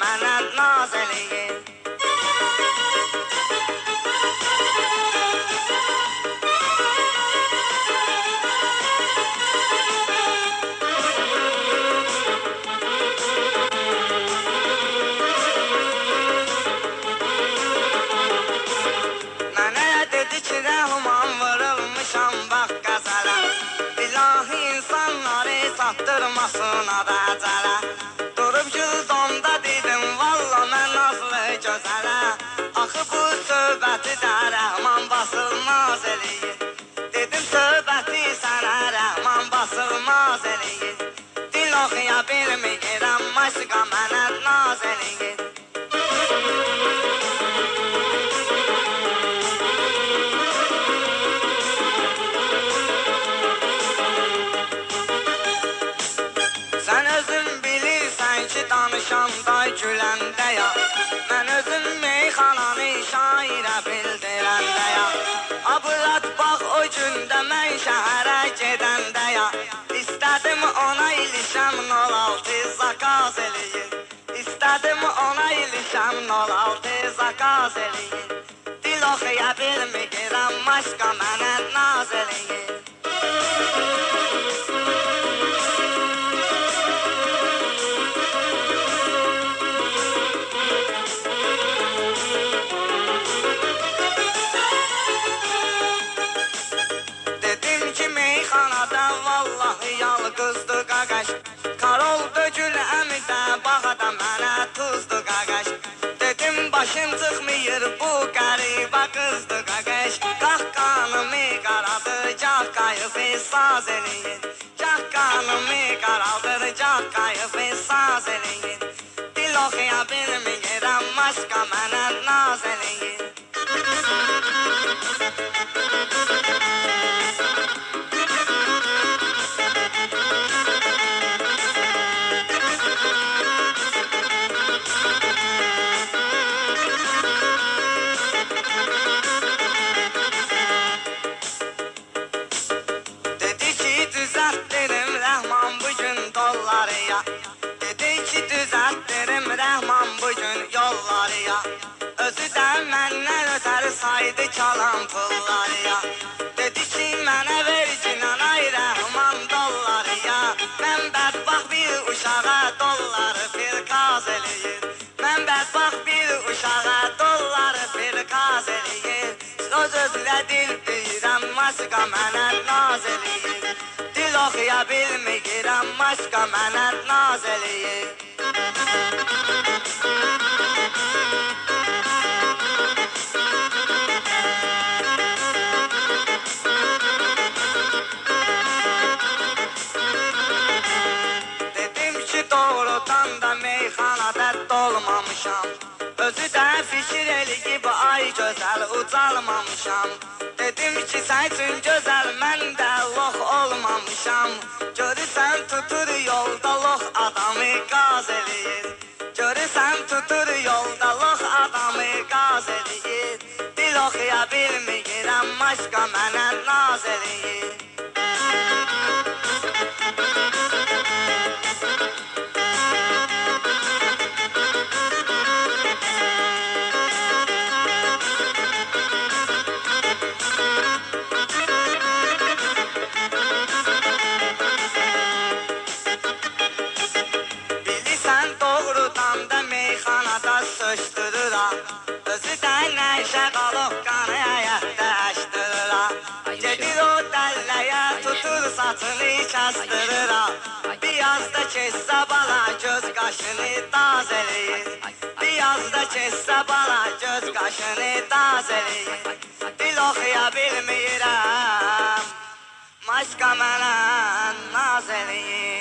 mənə naz eləyir. Mənə dedi ki, rəhman vurulmuşam bax qəzələ, İlahi insanları satdırmasın adı əcələ. Durub güldamda dedim, valla mən nazlı gözələ, axı bu söhbəti də rəhman basılmaz eləyir. Dedim söhbəti sənə rəhman basılmaz eləyir. Dil oxuya bilməyirəm, maşqa mənə naz eləyir. Sən özün bilirsən ki, danışanda güləndə ya, mən özüm meyxananı şairə bildirəndə ya. Abırat bax o gündə mən şəhərə gedəndə ya, İstədim ona ilişəm 06 zakaz eləyir. İstədim ona ilişəm 06 zakaz eləyir. Dil oxuya bilməyirəm, maşqa mənə naz eləyir. Vallahi yalqızdı qaqaş, kar oldu gül əmidə, baxa da mənə tuzdu qaqaş. Dedim başım çıxmıyır bu qəribə qızdı qaqaş, qahqanımı qaradı, cah qayıfı saz eləyir. Cah qanımı qaradır, cah qayıfı saz eləyir. Dil oxuya bilməyirəm, maşqa mənə naz eləyir. Düzəltdirim rəhman bugün yolları ya, özü də məndən ötəri saydı çalan pulları ya. Dedi ki, mənə verginən ay rəhman dolları ya, mən bədbaxt bir uşağa dolları firqaz eləyir. Mən bədbaxt bir uşağa dolları firqaz eləyir. Söz özlə dil deyirəm, maşqa mənə naz eləyir. Dil oxuya bilməyirəm, maşqa mənə naz eləyir. Dedim ki, doğrudan da meyxanada dolmamışam, özü də fikir eləyib ay gözəl ucalmamışam. Dedim ki, sən üçün gözəl mən də lox olmamışam, görürsən tutur yolda lox adamı qaz eləyir. Görürsən tutur yolda lox adamı qaz eləyir. Dil oxuya bilməyirəm, maşqa mənə naz eləyir. Özü də nəşə qalıq qanı əyətdə əşdırıra. Gedir o dəlləyə tutur saçını kəsdirirə. Biraz da keçsə bala göz qaşını daz eləyir. Biraz da keçsə bala göz qaşını daz eləyir. Dil oxuya bilməyirəm, maşqa mənə naz eləyir.